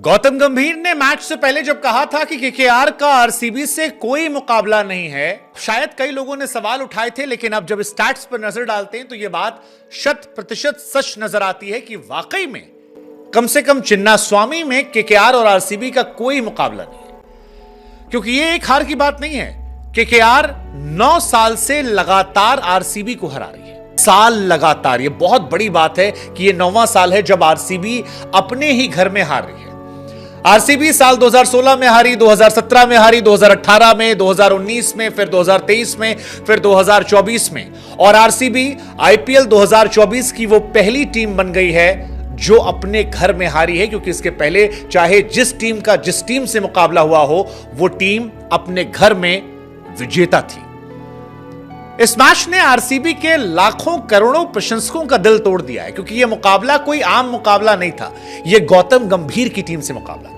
गौतम गंभीर ने मैच से पहले जब कहा था कि केकेआर का आरसीबी से कोई मुकाबला नहीं है, शायद कई लोगों ने सवाल उठाए थे, लेकिन अब जब स्टैट्स पर नजर डालते हैं तो यह बात 100% सच नजर आती है कि वाकई में कम से कम चिन्नास्वामी में केकेआर और आरसीबी का कोई मुकाबला नहीं है। क्योंकि यह एक हार की बात नहीं है। केकेआर 9 साल से लगातार आरसीबी को हरा रही है। साल लगातार, यह बहुत बड़ी बात है कि यह 9वां साल है जब आरसीबी अपने ही घर में हार रही है। आरसीबी साल 2016 में हारी, 2017 में हारी, 2018 में, 2019 में, फिर 2023 में, फिर 2024 में, और आरसीबी आईपीएल 2024 की वो पहली टीम बन गई है जो अपने घर में हारी है। क्योंकि इसके पहले चाहे जिस टीम से मुकाबला हुआ हो, वो टीम अपने घर में विजेता थी। इस मैच ने आरसीबी के लाखों करोड़ों प्रशंसकों का दिल तोड़ दिया है, क्योंकि यह मुकाबला कोई आम मुकाबला नहीं था। यह गौतम गंभीर की टीम से मुकाबला था।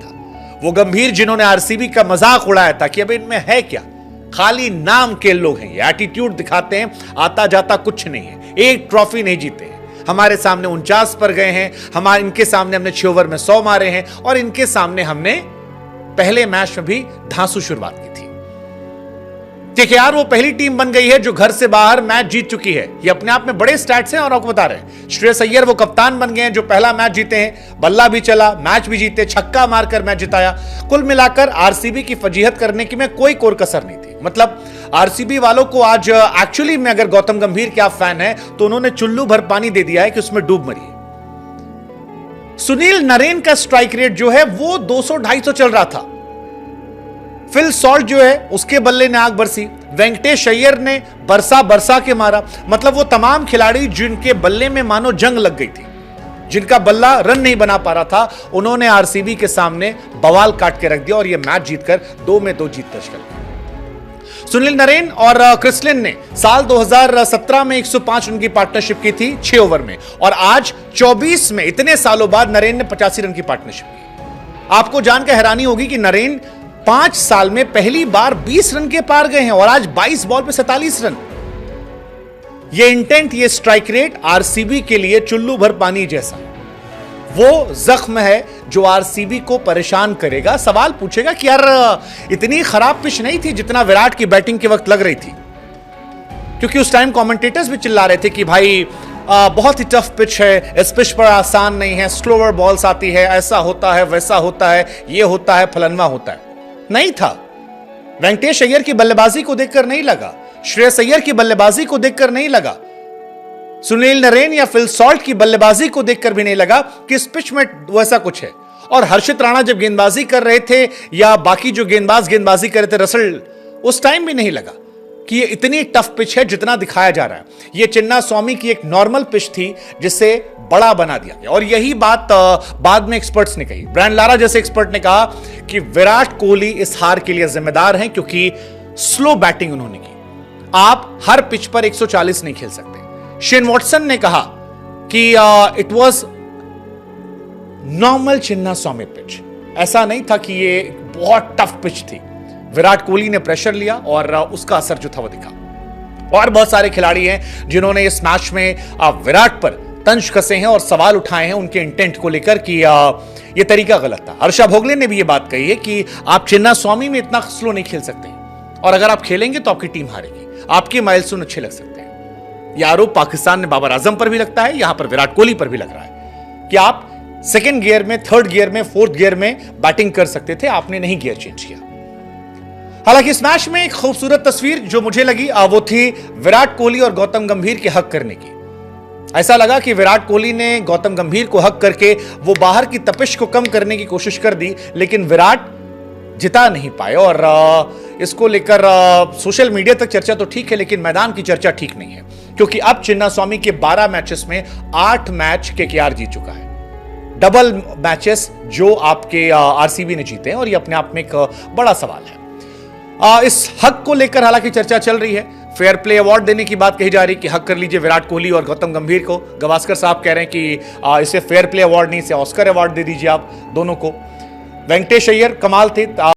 वो गंभीर जिन्होंने आरसीबी का मजाक उड़ाया था कि अब इनमें है क्या, खाली नाम के लोग हैं, ये एटीट्यूड दिखाते हैं, आता जाता कुछ नहीं है, एक ट्रॉफी नहीं जीते हैं। हमारे सामने 49 पर गए हैं, इनके सामने हमने 6 ओवर में 100 मारे हैं, और इनके सामने हमने पहले मैच में भी धांसू शुरुआत की थी। केकेआर वो पहली टीम बन गई है जो घर से बाहर मैच जीत चुकी है। ये अपने आप में बड़े स्टैट्स हैं और आपको बता रहे हैं। श्रेयस अय्यर वो कप्तान बन गए हैं जो पहला मैच जीते हैं, बल्ला भी चला, मैच भी जीते, छक्का मारकर मैच जिताया। कुल मिलाकर आरसीबी की फजीहत करने की में कोई कोर कसर नहीं थी। मतलब आरसीबी वालों को आज एक्चुअली में अगर गौतम गंभीर के आप फैन है तो उन्होंने चुल्लू भर पानी दे दिया है कि उसमें डूब मरिए। सुनील नरेन का स्ट्राइक रेट जो है वो 200-250 चल रहा था। फिल सॉल्ट जो है उसके बल्ले ने आग बरसी, वेंकटेश अय्यर ने बरसा के मारा। मतलब वो तमाम खिलाड़ी जिनके बल्ले में मानो जंग लग गई थी, जिनका बल्ला रन नहीं बना पा रहा था, उन्होंने आरसीबी के सामने बवाल काट के रख दिया और यह मैच जीतकर 2 में 2 जीत दर्ज कर ली। सुनील नरेन और क्रिस लिन ने साल 2017 में 105 रन की पार्टनरशिप की थी 6 ओवर में, और आज 24 में इतने सालों बाद नरेन ने 85 रन की पार्टनरशिप की। आपको जानकर हैरानी होगी कि नरेन 5 साल में पहली बार 20 रन के पार गए हैं और आज 22 बॉल पे 47 रन। ये इंटेंट, ये स्ट्राइक रेट आरसीबी के लिए चुल्लू भर पानी जैसा वो जख्म है जो आरसीबी को परेशान करेगा। सवाल पूछेगा कि यार इतनी खराब पिच नहीं थी जितना विराट की बैटिंग के वक्त लग रही थी। क्योंकि उस टाइम कमेंटेटर्स भी चिल्ला रहे थे कि भाई बहुत ही टफ पिच है, इस पिच पर आसान नहीं है, स्लोअर बॉल्स आती है, ऐसा होता है, वैसा होता है, ये होता है, फलनवा होता है। नहीं था। वेंकटेश अय्यर की बल्लेबाजी को देखकर नहीं लगा, श्रेयस अय्यर की बल्लेबाजी को देखकर नहीं लगा, सुनील नरेन या फिल सॉल्ट की बल्लेबाजी को देखकर भी नहीं लगा कि इस पिच में वैसा कुछ है। और हर्षित राणा जब गेंदबाजी कर रहे थे या बाकी जो गेंदबाजी कर रहे थे, रसल, उस टाइम भी नहीं लगा कि ये इतनी टफ पिच है जितना दिखाया जा रहा है। ये चिन्नास्वामी की एक नॉर्मल पिच थी जिसे बड़ा बना दिया गया। और यही बात बाद में एक्सपर्ट्स ने कही। ब्रायन लारा जैसे एक्सपर्ट ने कहा कि विराट कोहली इस हार के लिए जिम्मेदार हैं, क्योंकि स्लो बैटिंग उन्होंने की। आप हर पिच पर 140 नहीं खेल सकते। शेन वॉटसन ने कहा कि it was normal Chinnaswamy pitch, ऐसा नहीं था कि ये बहुत टफ पिच थी। विराट कोहली ने प्रेशर लिया और उसका असर जो था वो दिखा। और बहुत सारे खिलाड़ी हैं जिन्होंने इस मैच में विराट पर तंज कसे हैं और सवाल उठाए हैं उनके इंटेंट को लेकर कि यह तरीका गलत था। हर्षा भोगले ने भी यह बात कही है कि आप चिन्नास्वामी में इतना स्लो नहीं खेल सकते, और अगर आप खेलेंगे तो आपकी टीम हारेगी। आपके माइलस्टोन अच्छे लग सकते हैं। यह आरोप पाकिस्तान में बाबर आजम पर भी लगता है, यहां पर विराट कोहली पर भी लग रहा है कि आप 2nd गियर में, 3rd गियर में, 4th गियर में बैटिंग कर सकते थे, आपने नहीं गियर चेंज किया। हालांकि इस मैच में एक खूबसूरत तस्वीर जो मुझे लगी वो थी विराट कोहली और गौतम गंभीर के हक करने की। ऐसा लगा कि विराट कोहली ने गौतम गंभीर को हक करके वो बाहर की तपिश को कम करने की कोशिश कर दी, लेकिन विराट जिता नहीं पाए। और इसको लेकर सोशल मीडिया तक चर्चा तो ठीक है, लेकिन मैदान की चर्चा ठीक नहीं है। क्योंकि अब चिन्नास्वामी के 12 मैचेस में 8 मैच केकेआर जीत चुका है। डबल मैचेस जो आपके आरसीबी ने जीते हैं, और ये अपने आप में एक बड़ा सवाल है। इस हक को लेकर हालांकि चर्चा चल रही है। फेयर प्ले अवार्ड देने की बात कही जा रही है कि हक कर लीजिए विराट कोहली और गौतम गंभीर को। गवास्कर साहब कह रहे हैं कि इसे फेयर प्ले अवार्ड नहीं, इसे ऑस्कर अवार्ड दे दीजिए आप दोनों को। वेंकटेश अय्यर कमाल थे।